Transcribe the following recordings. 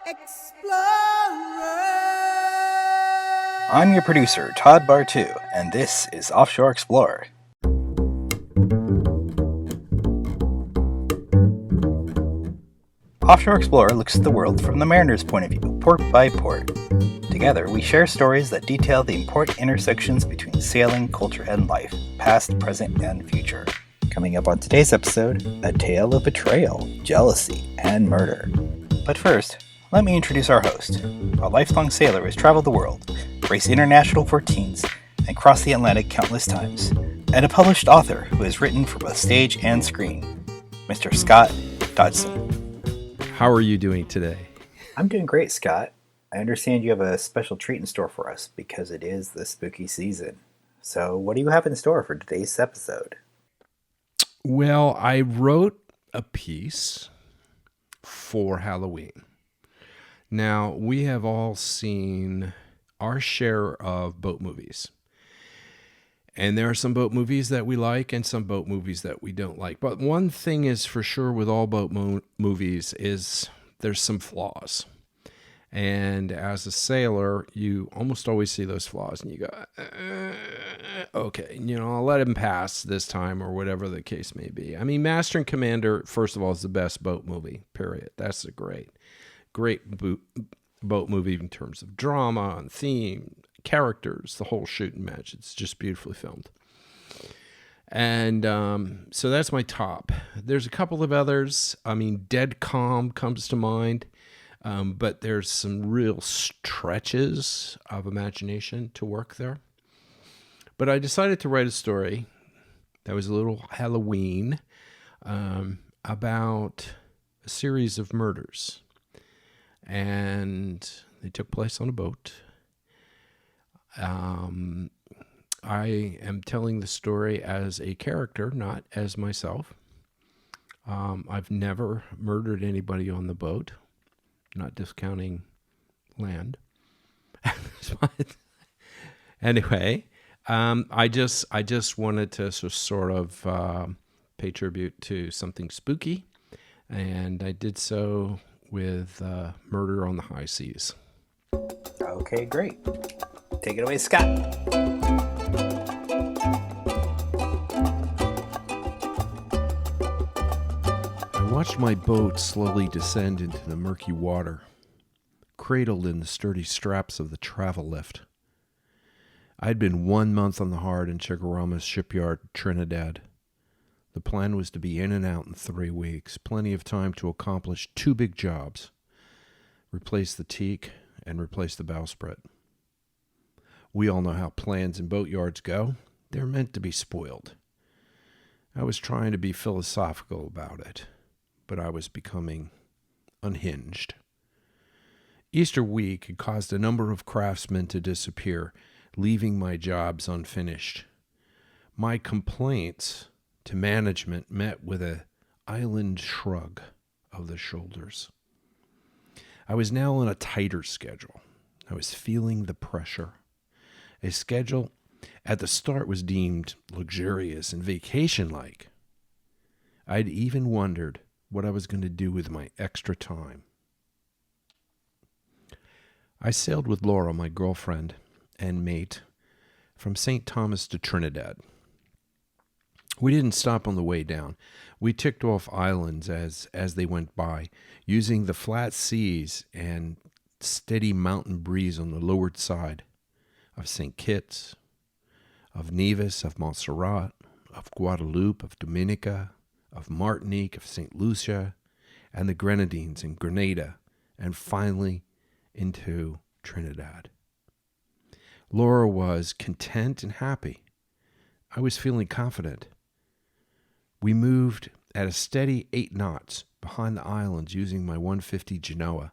Explorer. I'm your producer, Todd Bartu, and this is Offshore Explorer. Offshore Explorer looks at the world from the mariner's point of view, port by port. Together, we share stories that detail the important intersections between sailing, culture, and life, past, present, and future. Coming up on today's episode, a tale of betrayal, jealousy, and murder. But first, let me introduce our host, a lifelong sailor who has traveled the world, raced international 14s, and crossed the Atlantic countless times, and a published author who has written for both stage and screen, Mr. Scott Dodgson. How are you doing today? I'm doing great, Scott. I understand you have a special treat in store for us because it is the spooky season. So what do you have in store for today's episode? Well, I wrote a piece for Halloween. Now, we have all seen our share of boat movies. And there are some boat movies that we like and some boat movies that we don't like. But one thing is for sure with all boat movies is there's some flaws. And as a sailor, you almost always see those flaws and you go, okay, I'll let him pass this time or whatever the case may be. I mean, Master and Commander, first of all, is the best boat movie, period. That's a great boat movie in terms of drama and theme, characters, the whole shooting match. It's just beautifully filmed. And so that's my top. There's a couple of others. I mean, Dead Calm comes to mind. But there's some real stretches of imagination to work there. But I decided to write a story that was a little Halloween about a series of murders. And they took place on a boat. I am telling the story as a character, not as myself. I've never murdered anybody on the boat. Not discounting land. Anyway, I just wanted to sort of pay tribute to something spooky, and I did so with Murder on the High Seas. Okay, great. Take it away, Scott. I watched my boat slowly descend into the murky water, cradled in the sturdy straps of the travel lift. I had been 1 month on the hard in Chigarama's shipyard, Trinidad. The plan was to be in and out in 3 weeks, plenty of time to accomplish 2 big jobs: replace the teak and replace the bowsprit. We all know how plans in boatyards go. They're meant to be spoiled. I was trying to be philosophical about it, but I was becoming unhinged. Easter week had caused a number of craftsmen to disappear, leaving my jobs unfinished. My complaints to management met with an island shrug of the shoulders. I was now on a tighter schedule. I was feeling the pressure. A schedule at the start was deemed luxurious and vacation-like. I'd even wondered what I was going to do with my extra time. I sailed with Laura, my girlfriend and mate, from St. Thomas to Trinidad. We didn't stop on the way down. We ticked off islands as they went by, using the flat seas and steady mountain breeze on the leeward side of St. Kitts, of Nevis, of Montserrat, of Guadeloupe, of Dominica, of Martinique, of St. Lucia, and the Grenadines and Grenada, and finally into Trinidad. Laura was content and happy. I was feeling confident. We moved at a steady 8 knots behind the islands using my 150 Genoa.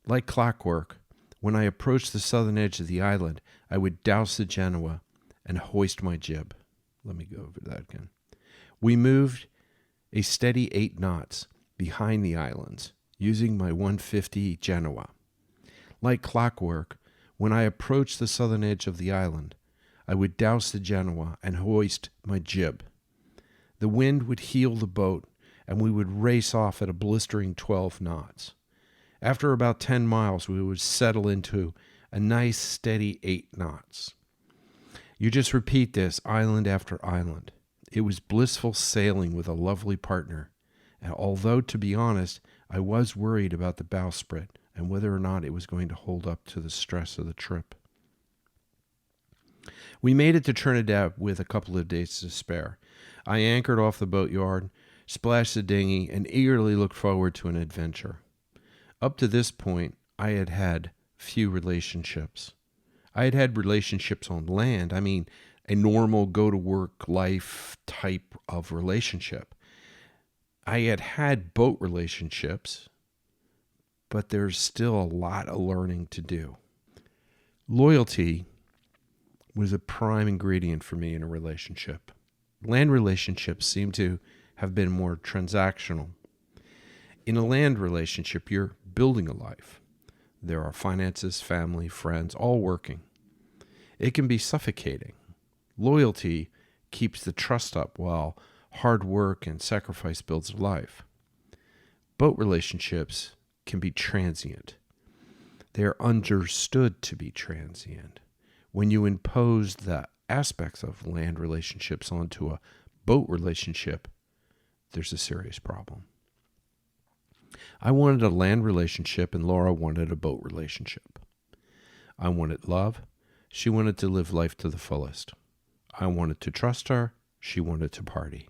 Like clockwork, when I approached the southern edge of the island, I would douse the Genoa and hoist my jib. Let me go over that again. We moved a steady 8 knots behind the islands, using my 150 Genoa. Like clockwork, when I approached the southern edge of the island, I would douse the Genoa and hoist my jib. The wind would heel the boat, and we would race off at a blistering 12 knots. After about 10 miles, we would settle into a nice steady 8 knots. You just repeat this island after island. It was blissful sailing with a lovely partner. And although, to be honest, I was worried about the bowsprit and whether or not it was going to hold up to the stress of the trip. We made it to Trinidad with a couple of days to spare. I anchored off the boatyard, splashed the dinghy, and eagerly looked forward to an adventure. Up to this point, I had had few relationships. I had had relationships on land. I mean, a normal go-to-work life type of relationship. I had had boat relationships, but there's still a lot of learning to do. Loyalty was a prime ingredient for me in a relationship. Land relationships seem to have been more transactional. In a land relationship, you're building a life. There are finances, family, friends, all working. It can be suffocating. Loyalty keeps the trust up while hard work and sacrifice builds a life. Boat relationships can be transient. They are understood to be transient. When you impose the aspects of land relationships onto a boat relationship, there's a serious problem. I wanted a land relationship and Laura wanted a boat relationship. I wanted love. She wanted to live life to the fullest. I wanted to trust her. She wanted to party.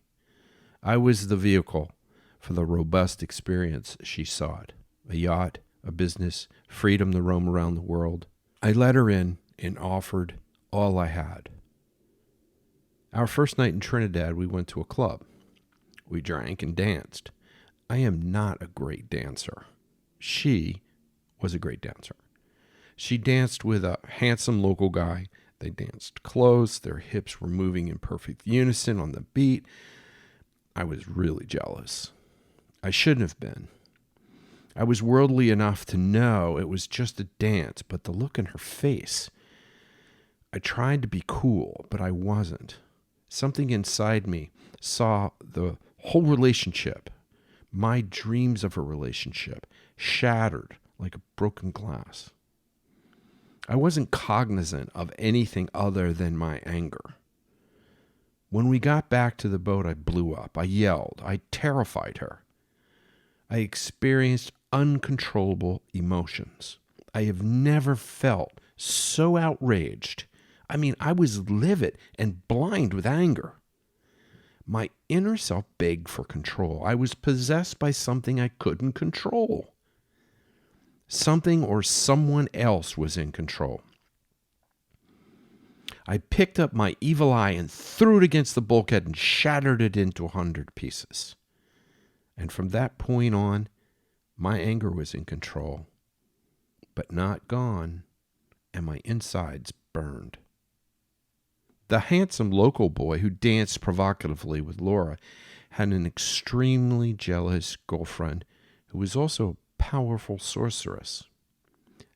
I was the vehicle for the robust experience she sought. A yacht, a business, freedom to roam around the world. I let her in and offered all I had. Our first night in Trinidad, we went to a club. We drank and danced. I am not a great dancer. She was a great dancer. She danced with a handsome local guy. They danced close. Their hips were moving in perfect unison on the beat. I was really jealous. I shouldn't have been. I was worldly enough to know it was just a dance, but the look in her face. I tried to be cool, but I wasn't. Something inside me saw the whole relationship, my dreams of a relationship, shattered like a broken glass. I wasn't cognizant of anything other than my anger. When we got back to the boat, I blew up. I yelled. I terrified her. I experienced uncontrollable emotions. I have never felt so outraged. I mean, I was livid and blind with anger. My inner self begged for control. I was possessed by something I couldn't control. Something or someone else was in control. I picked up my evil eye and threw it against the bulkhead and shattered it into 100 pieces. And from that point on, my anger was in control, but not gone, and my insides burned. The handsome local boy who danced provocatively with Laura had an extremely jealous girlfriend who was also a powerful sorceress.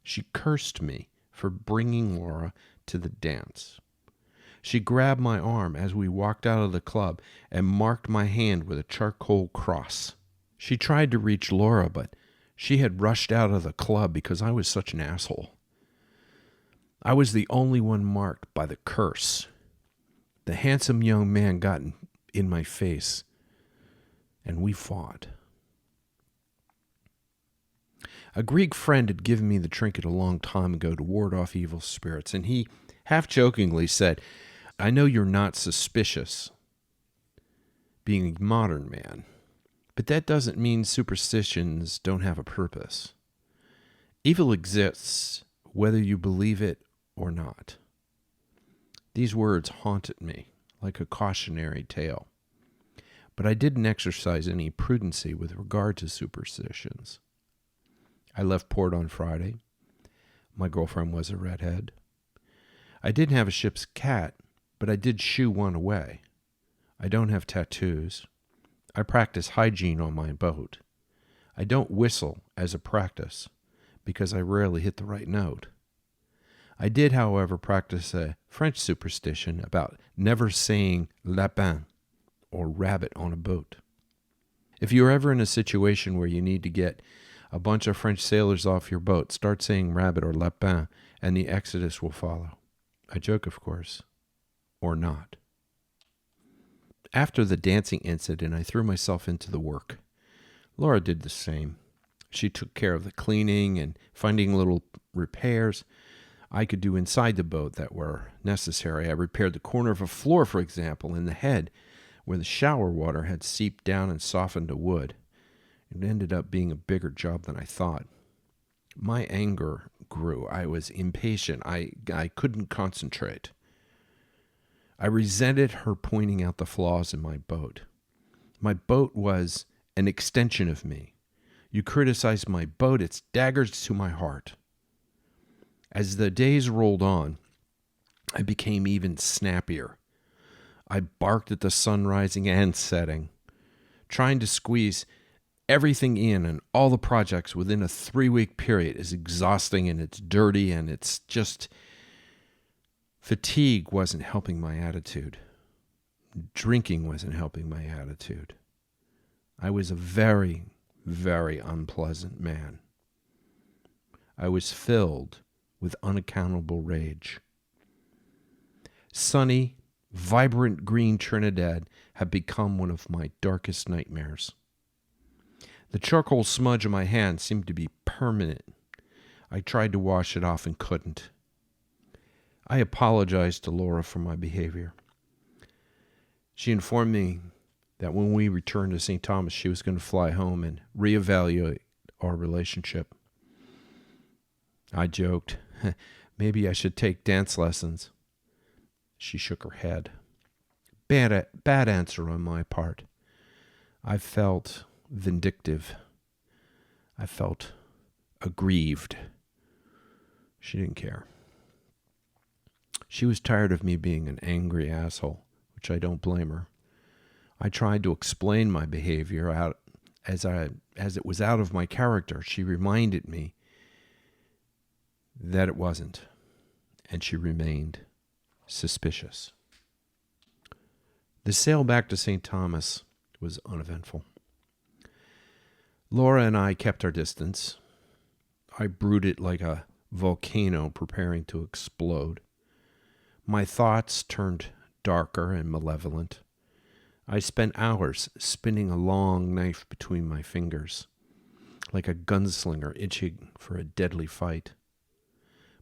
She cursed me for bringing Laura to the dance. She grabbed my arm as we walked out of the club and marked my hand with a charcoal cross. She tried to reach Laura, but she had rushed out of the club because I was such an asshole. I was the only one marked by the curse. The handsome young man got in my face, and we fought. A Greek friend had given me the trinket a long time ago to ward off evil spirits, and he half-jokingly said, "I know you're not suspicious, being a modern man, but that doesn't mean superstitions don't have a purpose. Evil exists whether you believe it or not." These words haunted me like a cautionary tale, but I didn't exercise any prudency with regard to superstitions. I left port on Friday. My girlfriend was a redhead. I didn't have a ship's cat, but I did shoo one away. I don't have tattoos. I practice hygiene on my boat. I don't whistle as a practice because I rarely hit the right note. I did, however, practice a French superstition about never saying lapin or rabbit on a boat. If you're ever in a situation where you need to get a bunch of French sailors off your boat. Start saying rabbit or lapin, and the exodus will follow. I joke, of course, or not. After the dancing incident, I threw myself into the work. Laura did the same. She took care of the cleaning and finding little repairs I could do inside the boat that were necessary. I repaired the corner of a floor, for example, in the head, where the shower water had seeped down and softened the wood. It ended up being a bigger job than I thought. My anger grew. I was impatient. I couldn't concentrate. I resented her pointing out the flaws in my boat. My boat was an extension of me. You criticize my boat, it's daggers to my heart. As the days rolled on, I became even snappier. I barked at the sun rising and setting, trying to squeeze everything in and all the projects within a 3-week period is exhausting and it's dirty and it's just... Fatigue wasn't helping my attitude. Drinking wasn't helping my attitude. I was a very, very unpleasant man. I was filled with unaccountable rage. Sunny, vibrant green Trinidad had become one of my darkest nightmares. The charcoal smudge on my hand seemed to be permanent. I tried to wash it off and couldn't. I apologized to Laura for my behavior. She informed me that when we returned to St. Thomas, she was going to fly home and reevaluate our relationship. I joked, maybe I should take dance lessons. She shook her head. Bad answer on my part. I felt vindictive. I felt aggrieved. She didn't care. She was tired of me being an angry asshole, which I don't blame her. I tried to explain my behavior out as it was out of my character. She reminded me that it wasn't, and she remained suspicious. The sail back to St. Thomas was uneventful. Laura and I kept our distance. I brooded like a volcano preparing to explode. My thoughts turned darker and malevolent. I spent hours spinning a long knife between my fingers, like a gunslinger itching for a deadly fight.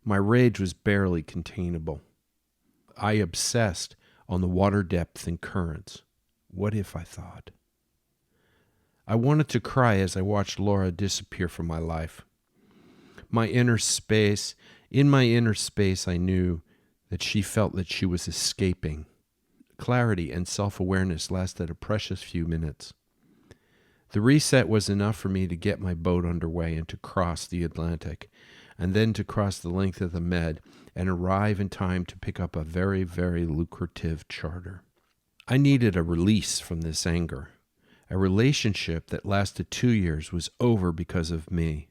My rage was barely containable. I obsessed on the water depth and currents. What if, I thought? I wanted to cry as I watched Laura disappear from my life. In my inner space, I knew that she felt that she was escaping. Clarity and self-awareness lasted a precious few minutes. The reset was enough for me to get my boat underway and to cross the Atlantic, and then to cross the length of the Med and arrive in time to pick up a very, very lucrative charter. I needed a release from this anger. A relationship that lasted 2 years was over because of me.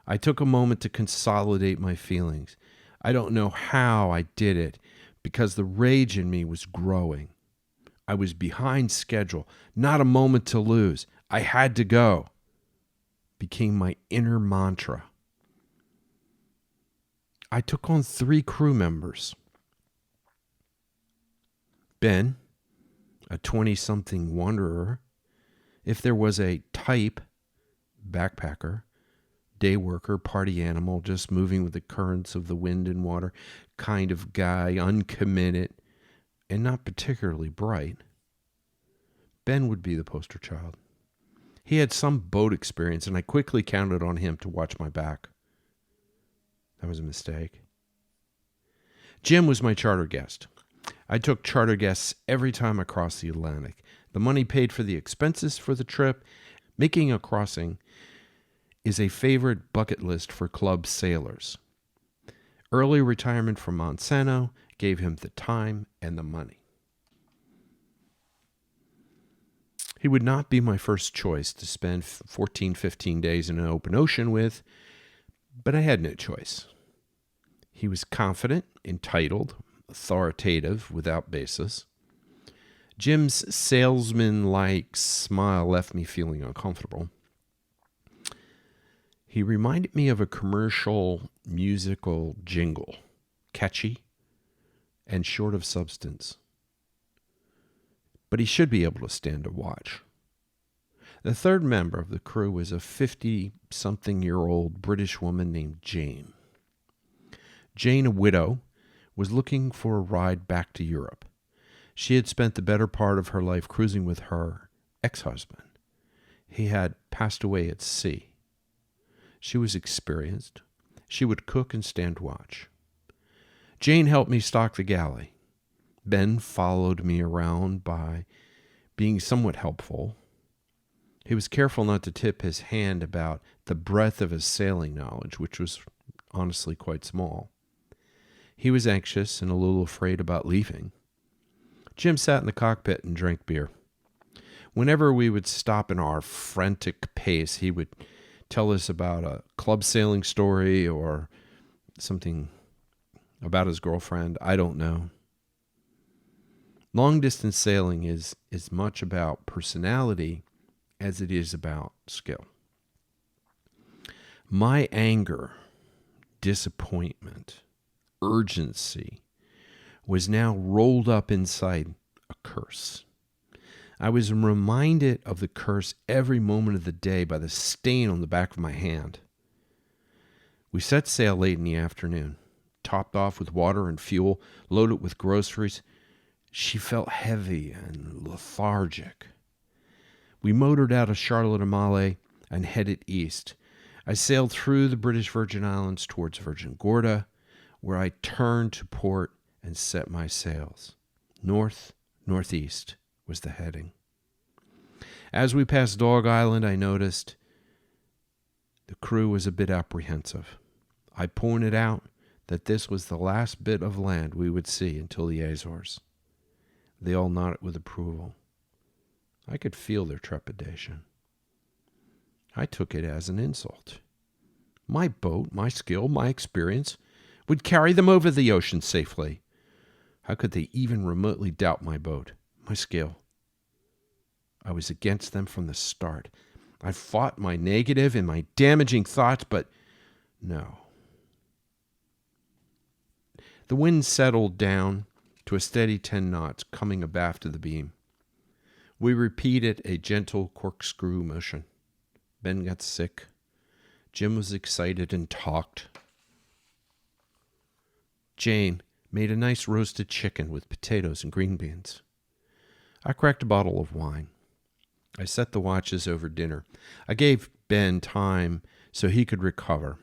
I took a moment to consolidate my feelings. I don't know how I did it, because the rage in me was growing. I was behind schedule, not a moment to lose. I had to go. Became my inner mantra. I took on 3 crew members. Ben, a 20-something wanderer. If there was a type, backpacker, day worker, party animal, just moving with the currents of the wind and water kind of guy, uncommitted, and not particularly bright, Ben would be the poster child. He had some boat experience, and I quickly counted on him to watch my back. That was a mistake. Jim was my charter guest. I took charter guests every time I crossed the Atlantic. The money paid for the expenses for the trip. Making a crossing is a favorite bucket list for club sailors. Early retirement from Monsanto gave him the time and the money. He would not be my first choice to spend 14, 15 days in an open ocean with, but I had no choice. He was confident, entitled, authoritative, without basis. Jim's salesman-like smile left me feeling uncomfortable. He reminded me of a commercial musical jingle, catchy and short of substance. But he should be able to stand a watch. The third member of the crew was a 50-something-year-old British woman named Jane. Jane, a widow, was looking for a ride back to Europe. She had spent the better part of her life cruising with her ex-husband. He had passed away at sea. She was experienced. She would cook and stand watch. Jane helped me stock the galley. Ben followed me around by being somewhat helpful. He was careful not to tip his hand about the breadth of his sailing knowledge, which was honestly quite small. He was anxious and a little afraid about leaving. Jim sat in the cockpit and drank beer. Whenever we would stop in our frantic pace, he would tell us about a club sailing story or something about his girlfriend. I don't know. Long-distance sailing is as much about personality as it is about skill. My anger, disappointment, urgency was now rolled up inside a curse. I was reminded of the curse every moment of the day by the stain on the back of my hand. We set sail late in the afternoon, topped off with water and fuel, loaded with groceries. She felt heavy and lethargic. We motored out of Charlotte-Amalie and headed east. I sailed through the British Virgin Islands towards Virgin Gorda, where I turned to port and set my sails. North-northeast was the heading. As we passed Dog Island, I noticed the crew was a bit apprehensive. I pointed out that this was the last bit of land we would see until the Azores. They all nodded with approval. I could feel their trepidation. I took it as an insult. My boat, my skill, my experience would carry them over the ocean safely. How could they even remotely doubt my boat, my skill? I was against them from the start. I fought my negative and my damaging thoughts, but no. The wind settled down to a steady 10 knots, coming abaft of the beam. We repeated a gentle corkscrew motion. Ben got sick. Jim was excited and talked. Jane made a nice roasted chicken with potatoes and green beans. I cracked a bottle of wine. I set the watches over dinner. I gave Ben time so he could recover.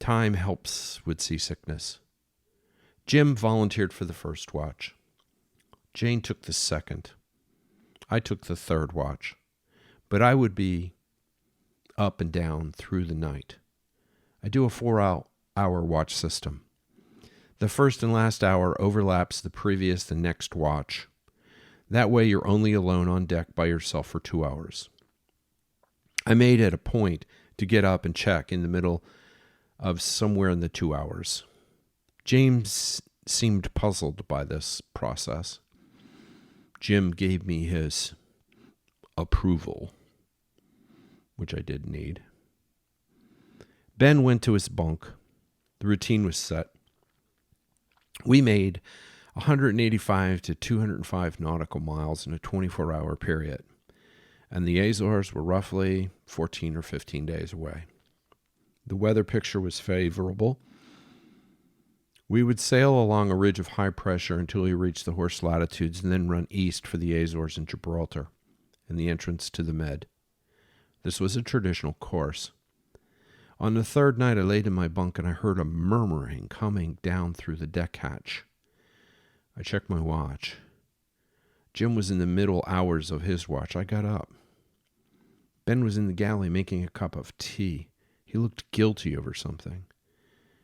Time helps with seasickness. Jim volunteered for the first watch. Jane took the second. I took the third watch, but I would be up and down through the night. I do a 4-hour watch system. The first and last hour overlaps the previous and next watch. That way you're only alone on deck by yourself for 2 hours. I made it a point to get up and check in the middle of somewhere in the 2 hours. James seemed puzzled by this process. Jim gave me his approval, which I did need. Ben went to his bunk. The routine was set. We made 185 to 205 nautical miles in a 24-hour period, and the Azores were roughly 14 or 15 days away. The weather picture was favorable. We would sail along a ridge of high pressure until we reached the horse latitudes and then run east for the Azores and Gibraltar and the entrance to the Med. This was a traditional course. On the third night, I laid in my bunk and I heard a murmuring coming down through the deck hatch. I checked my watch. Jim was in the middle hours of his watch. I got up. Ben was in the galley making a cup of tea. He looked guilty over something.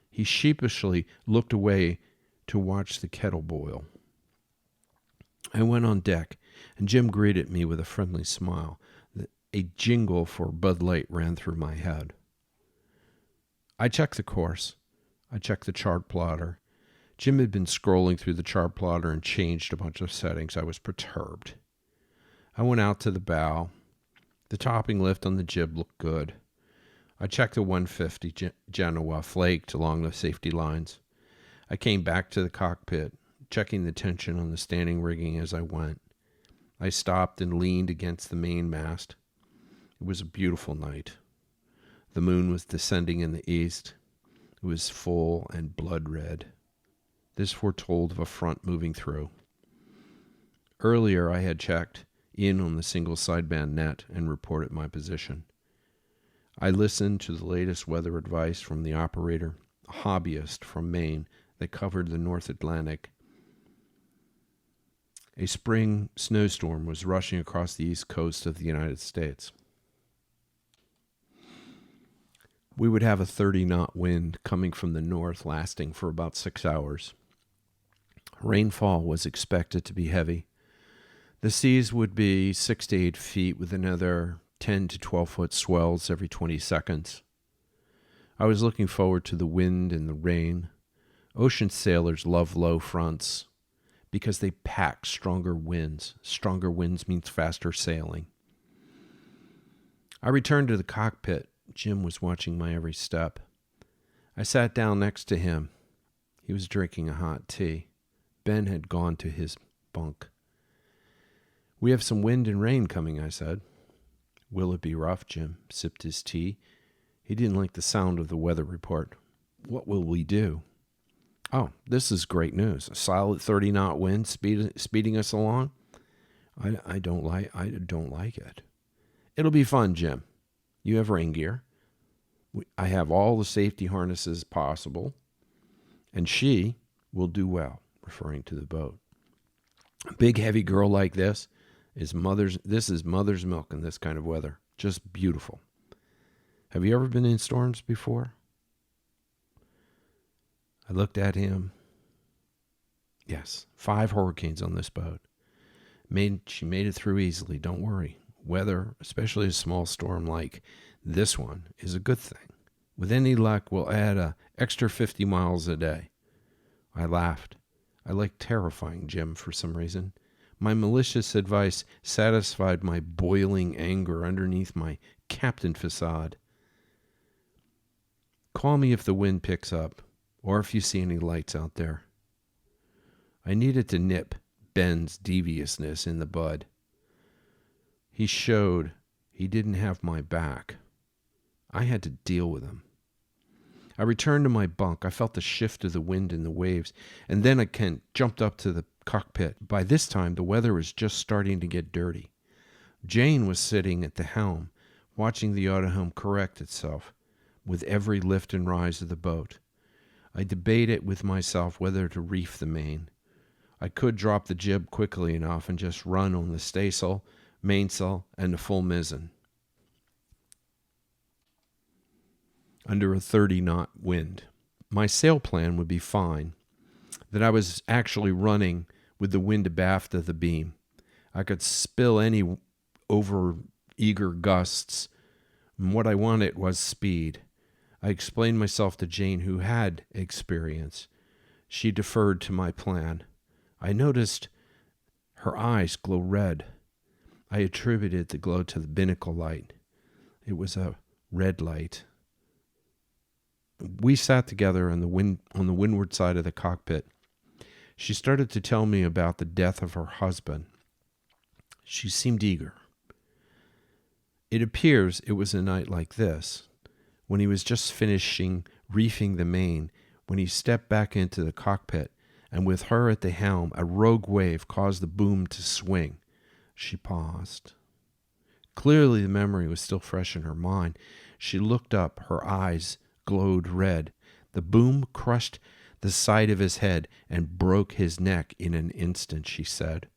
He sheepishly looked away to watch the kettle boil. I went on deck, and Jim greeted me with a friendly smile. A jingle for Bud Light ran through my head. I checked the course. I checked the chart plotter. Jim had been scrolling through the chart plotter and changed a bunch of settings. I was perturbed. I went out to the bow. The topping lift on the jib looked good. I checked the 150 Genoa, flaked along the safety lines. I came back to the cockpit, checking the tension on the standing rigging as I went. I stopped and leaned against the mainmast. It was a beautiful night. The moon was descending in the east. It was full and blood red. This foretold of a front moving through. Earlier I had checked in on the single sideband net and reported my position. I listened to the latest weather advice from the operator, a hobbyist from Maine that covered the North Atlantic. A spring snowstorm was rushing across the east coast of the United States. We would have a 30-knot wind coming from the north lasting for about 6 hours. Rainfall was expected to be heavy. The seas would be 6 to 8 feet with another 10 to 12-foot swells every 20 seconds. I was looking forward to the wind and the rain. Ocean sailors love low fronts because they pack stronger winds. Stronger winds means faster sailing. I returned to the cockpit. Jim was watching my every step. I sat down next to him. He was drinking a hot tea. Ben had gone to his bunk. "We have some wind and rain coming," I said. "Will it be rough?" Jim sipped his tea. He didn't like the sound of the weather report. "What will we do?" "Oh, this is great news. A solid 30-knot wind speeding us along." I don't like it. "It'll be fun, Jim. You have rain gear. I have all the safety harnesses possible. And she will do well," referring to the boat. "A big, heavy girl like this is mother's milk in this kind of weather. Just beautiful. Have you ever been in storms before?" I looked at him. "Yes, 5 hurricanes on this boat. She made it through easily, don't worry. Weather, especially a small storm like this one, is a good thing. With any luck, we'll add an extra 50 miles a day." I laughed. I liked terrifying Jim for some reason. My malicious advice satisfied my boiling anger underneath my captain facade. "Call me if the wind picks up, or if you see any lights out there." I needed to nip Ben's deviousness in the bud. He showed he didn't have my back. I had to deal with him. I returned to my bunk. I felt the shift of the wind and the waves, and then I jumped up to the cockpit. By this time, the weather was just starting to get dirty. Jane was sitting at the helm, watching the Ottoman correct itself with every lift and rise of the boat. I debated with myself whether to reef the main. I could drop the jib quickly enough and just run on the staysail, mainsail, and the full mizzen under a 30-knot wind. My sail plan would be fine, that I was actually running with the wind abaft of the beam. I could spill any over-eager gusts, and what I wanted was speed. I explained myself to Jane, who had experience. She deferred to my plan. I noticed her eyes glow red. I attributed the glow to the binnacle light. It was a red light. We sat together on the windward side of the cockpit. She started to tell me about the death of her husband. She seemed eager. It appears it was a night like this, when he was just finishing reefing the main, when he stepped back into the cockpit, and with her at the helm, a rogue wave caused the boom to swing. She paused. Clearly the memory was still fresh in her mind. She looked up, her eyes glowed red. The boom crushed the side of his head and broke his neck in an instant, she said.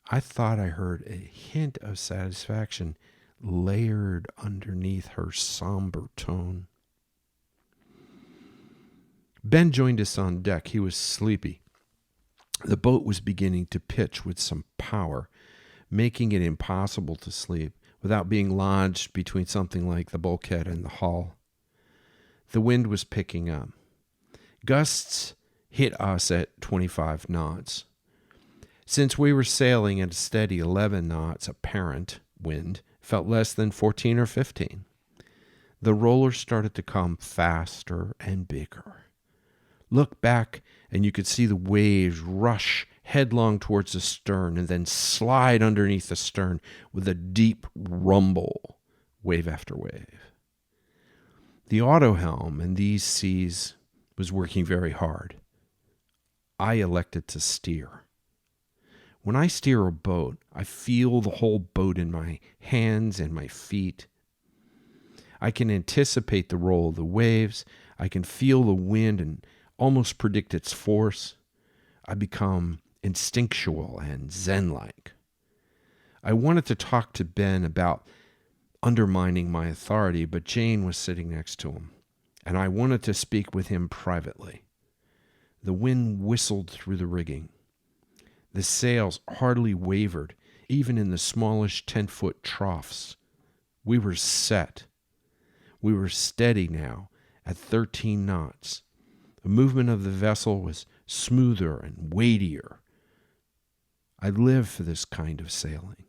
I thought I heard a hint of satisfaction layered underneath her somber tone. Ben joined us on deck. He was sleepy. The boat was beginning to pitch with some power, making it impossible to sleep without being lodged between something like the bulkhead and the hull. The wind was picking up. Gusts hit us at 25 knots. Since we were sailing at a steady 11 knots apparent, wind felt less than 14 or 15. The rollers started to come faster and bigger. Look back, and you could see the waves rush headlong towards the stern and then slide underneath the stern with a deep rumble, wave after wave. The autohelm in these seas was working very hard. I elected to steer. When I steer a boat, I feel the whole boat in my hands and my feet. I can anticipate the roll of the waves. I can feel the wind and almost predict its force. I become instinctual and zen-like. I wanted to talk to Ben about undermining my authority, but Jane was sitting next to him, and I wanted to speak with him privately. The wind whistled through the rigging. The sails hardly wavered, even in the smallish 10-foot troughs. We were set. We were steady now at 13 knots. The movement of the vessel was smoother and weightier. I live for this kind of sailing.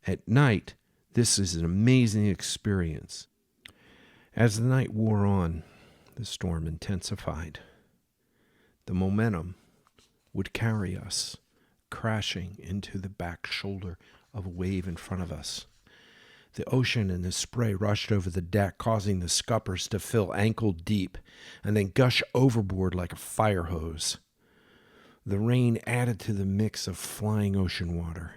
At night, this is an amazing experience. As the night wore on, the storm intensified. The momentum would carry us, crashing into the back shoulder of a wave in front of us. The ocean and the spray rushed over the deck, causing the scuppers to fill ankle deep and then gush overboard like a fire hose. The rain added to the mix of flying ocean water.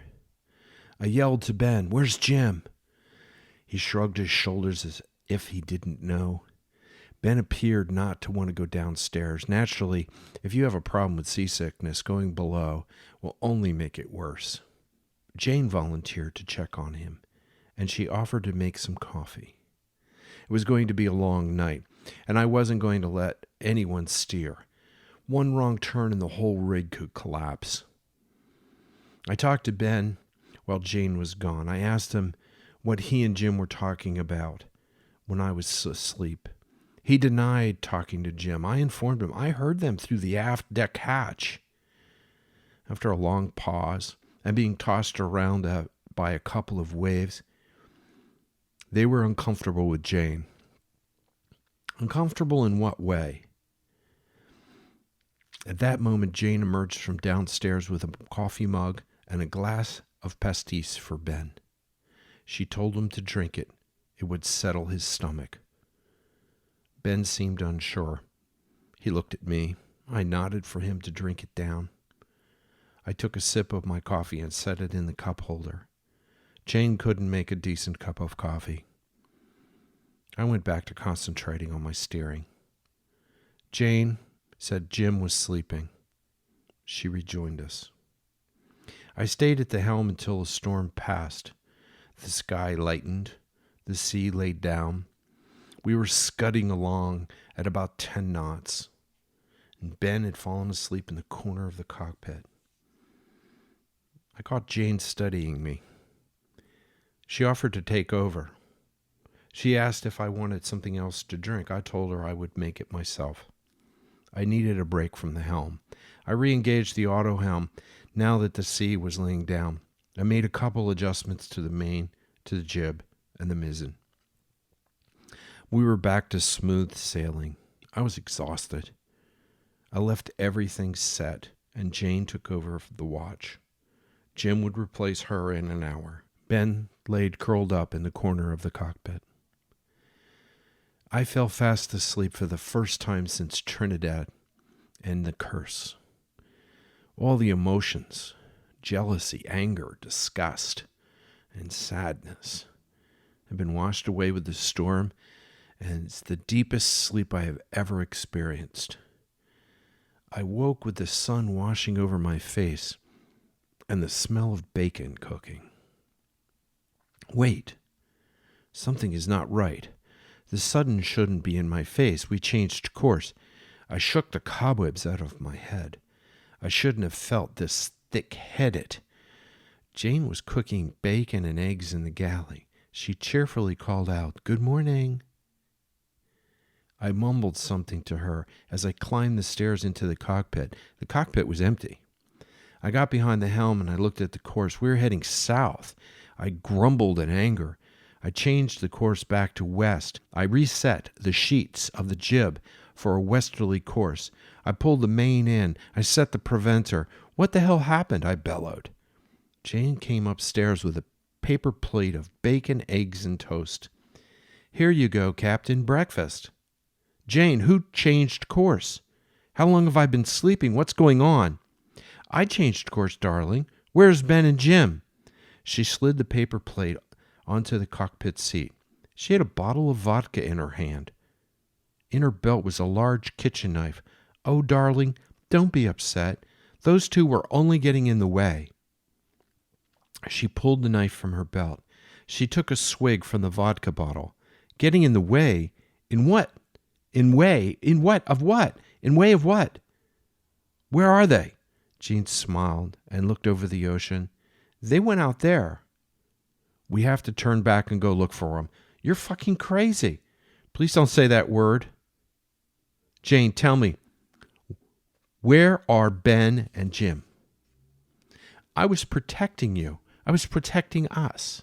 I yelled to Ben, "Where's Jim?" He shrugged his shoulders as if he didn't know. Ben appeared not to want to go downstairs. Naturally, if you have a problem with seasickness, going below will only make it worse. Jane volunteered to check on him, and she offered to make some coffee. It was going to be a long night, and I wasn't going to let anyone steer. One wrong turn and the whole rig could collapse. I talked to Ben while Jane was gone. I asked him what he and Jim were talking about when I was asleep. He denied talking to Jim. I informed him I heard them through the aft deck hatch. After a long pause and being tossed around by a couple of waves, they were uncomfortable with Jane. Uncomfortable in what way? At that moment, Jane emerged from downstairs with a coffee mug and a glass of pastis for Ben. She told him to drink it. It would settle his stomach. Ben seemed unsure. He looked at me. I nodded for him to drink it down. I took a sip of my coffee and set it in the cup holder. Jane couldn't make a decent cup of coffee. I went back to concentrating on my steering. Jane said Jim was sleeping. She rejoined us. I stayed at the helm until the storm passed. The sky lightened. The sea laid down. We were scudding along at about 10 knots, and Ben had fallen asleep in the corner of the cockpit. I caught Jane studying me. She offered to take over. She asked if I wanted something else to drink. I told her I would make it myself. I needed a break from the helm. I re-engaged the auto helm now that the sea was laying down. I made a couple adjustments to the main, to the jib, and the mizzen. We were back to smooth sailing. I was exhausted. I left everything set, and Jane took over the watch. Jim would replace her in an hour. Ben laid curled up in the corner of the cockpit. I fell fast asleep for the first time since Trinidad and the curse. All the emotions, jealousy, anger, disgust, and sadness have been washed away with the storm, and it's the deepest sleep I have ever experienced. I woke with the sun washing over my face and the smell of bacon cooking. Wait, something is not right. The sun shouldn't be in my face. We changed course. I shook the cobwebs out of my head. I shouldn't have felt this thick-headed. Jane was cooking bacon and eggs in the galley. She cheerfully called out, "Good morning." I mumbled something to her as I climbed the stairs into the cockpit. The cockpit was empty. I got behind the helm and I looked at the course. We were heading south. I grumbled in anger. I changed the course back to west. I reset the sheets of the jib for a westerly course. I pulled the main in. I set the preventer. What the hell happened? I bellowed. Jane came upstairs with a paper plate of bacon, eggs, and toast. Here you go, Captain. Breakfast. Jane, who changed course? How long have I been sleeping? What's going on? I changed course, darling. Where's Ben and Jim? She slid the paper plate onto the cockpit seat. She had a bottle of vodka in her hand. In her belt was a large kitchen knife. Oh, darling, don't be upset. Those two were only getting in the way. She pulled the knife from her belt. She took a swig from the vodka bottle. Getting in the way? In what? In way? In what? Of what? In way of what? Where are they? Jean smiled and looked over the ocean. They went out there. We have to turn back and go look for them. You're fucking crazy. Please don't say that word. Jane, tell me, where are Ben and Jim? I was protecting you. I was protecting us.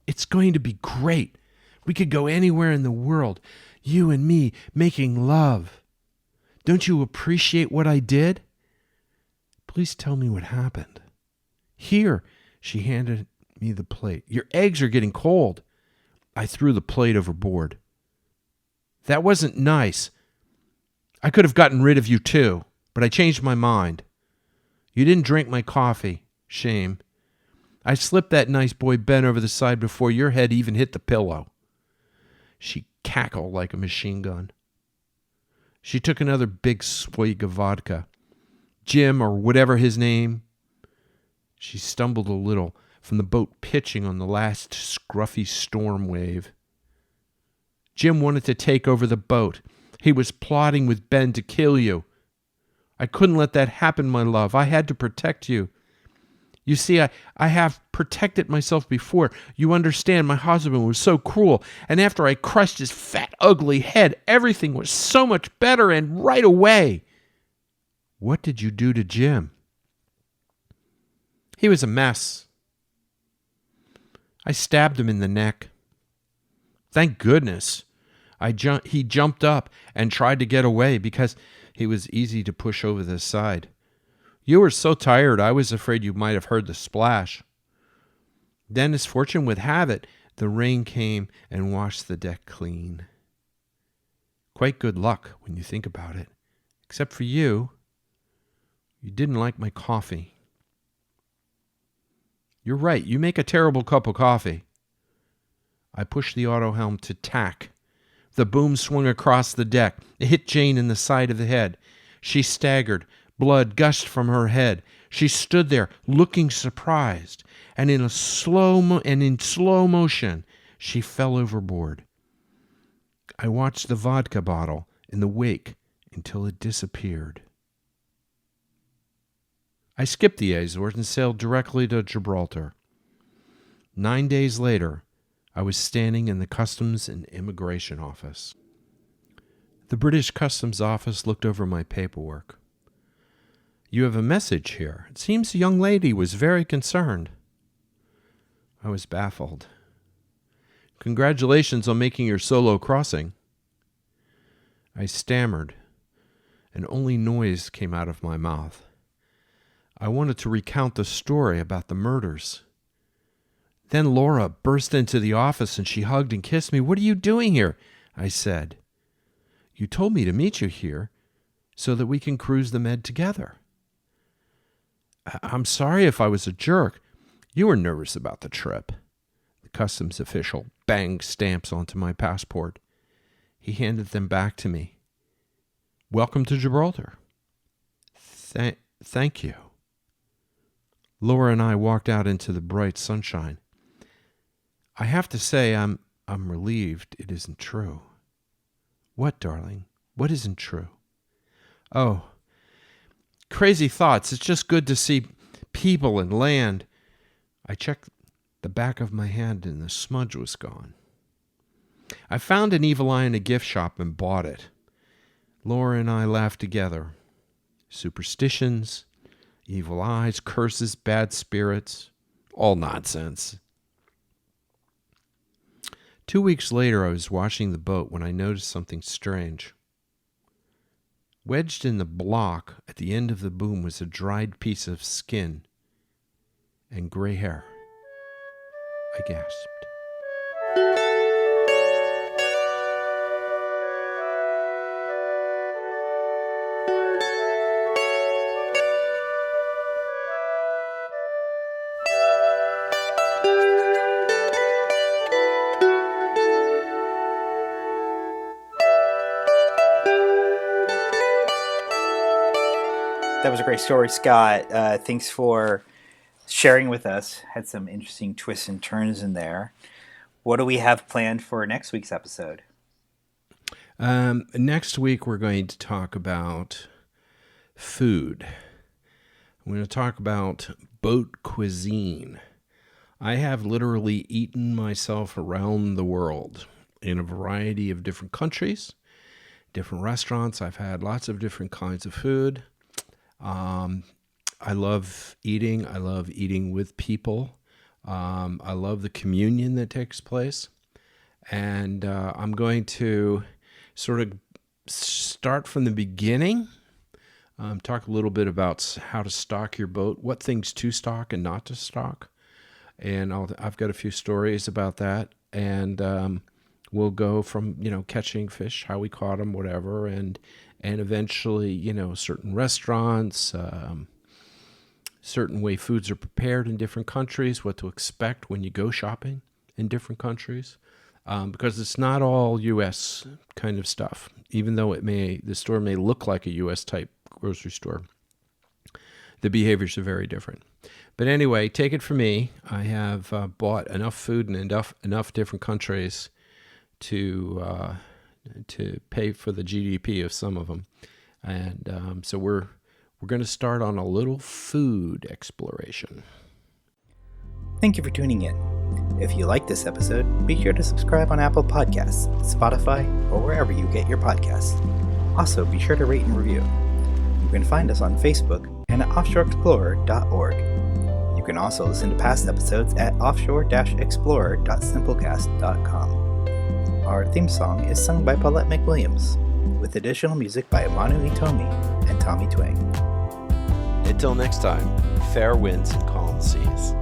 It's going to be great. We could go anywhere in the world. You and me making love. Don't you appreciate what I did? Please tell me what happened. Here, she handed me the plate. Your eggs are getting cold. I threw the plate overboard. That wasn't nice. I could have gotten rid of you too, but I changed my mind. You didn't drink my coffee. Shame. I slipped that nice boy Ben over the side before your head even hit the pillow. She cackled like a machine gun. She took another big swig of vodka. Jim, or whatever his name. She stumbled a little from the boat pitching on the last scruffy storm wave. Jim wanted to take over the boat. He was plotting with Ben to kill you. I couldn't let that happen, my love. I had to protect you. You see, I have protected myself before. You understand, my husband was so cruel. And after I crushed his fat, ugly head, everything was so much better and right away. What did you do to Jim? He was a mess. I stabbed him in the neck. Thank goodness. He jumped up and tried to get away because he was easy to push over the side. You were so tired, I was afraid you might have heard the splash. Then, as fortune would have it, the rain came and washed the deck clean. Quite good luck when you think about it. Except for you. You didn't like my coffee. You're right, you make a terrible cup of coffee. I pushed the auto helm to tack. The boom swung across the deck. It hit Jane in the side of the head. She staggered. Blood gushed from her head. She stood there, looking surprised, and in slow motion, she fell overboard. I watched the vodka bottle in the wake until it disappeared. I skipped the Azores and sailed directly to Gibraltar. 9 days later, I was standing in the Customs and Immigration Office. The British Customs Office looked over my paperwork. You have a message here. It seems the young lady was very concerned. I was baffled. Congratulations on making your solo crossing. I stammered, and only noise came out of my mouth. I wanted to recount the story about the murders. Then Laura burst into the office and she hugged and kissed me. What are you doing here? I said. You told me to meet you here so that we can cruise the Med together. I'm sorry if I was a jerk. You were nervous about the trip. The customs official banged stamps onto my passport. He handed them back to me. Welcome to Gibraltar. Thank you. Laura and I walked out into the bright sunshine. I have to say I'm relieved it isn't true. What, darling? What isn't true? Oh, crazy thoughts. It's just good to see people and land. I checked the back of my hand and the smudge was gone. I found an evil eye in a gift shop and bought it. Laura and I laughed together. Superstitions, evil eyes, curses, bad spirits, all nonsense. 2 weeks later, I was washing the boat when I noticed something strange. Wedged in the block at the end of the boom was a dried piece of skin and gray hair. I gasped. That was a great story, Scott. Thanks for sharing with us. Had some interesting twists and turns in there. What do we have planned for next week's episode? Next week, we're going to talk about food. I'm going to talk about boat cuisine. I have literally eaten myself around the world in a variety of different countries, different restaurants. I've had lots of different kinds of food. I love eating. I love eating with people. I love the communion that takes place. And I'm going to sort of start from the beginning, talk a little bit about how to stock your boat, what things to stock and not to stock. And I've got a few stories about that. And we'll go from, catching fish, how we caught them, whatever, and eventually, certain restaurants, certain way foods are prepared in different countries, what to expect when you go shopping in different countries, because it's not all U.S. kind of stuff, even though the store may look like a U.S. type grocery store. The behaviors are very different. But anyway, take it from me. I have bought enough food in enough different countries to pay for the GDP of some of them. And so we're going to start on a little food exploration. Thank you for tuning in. If you like this episode, be sure to subscribe on Apple Podcasts, Spotify, or wherever you get your podcasts. Also, be sure to rate and review. You can find us on Facebook and at offshoreexplorer.org. You can also listen to past episodes at offshore-explorer.simplecast.com. Our theme song is sung by Paulette McWilliams, with additional music by Amanu Itomi and Tommy Twang. Until next time, fair winds and calm seas.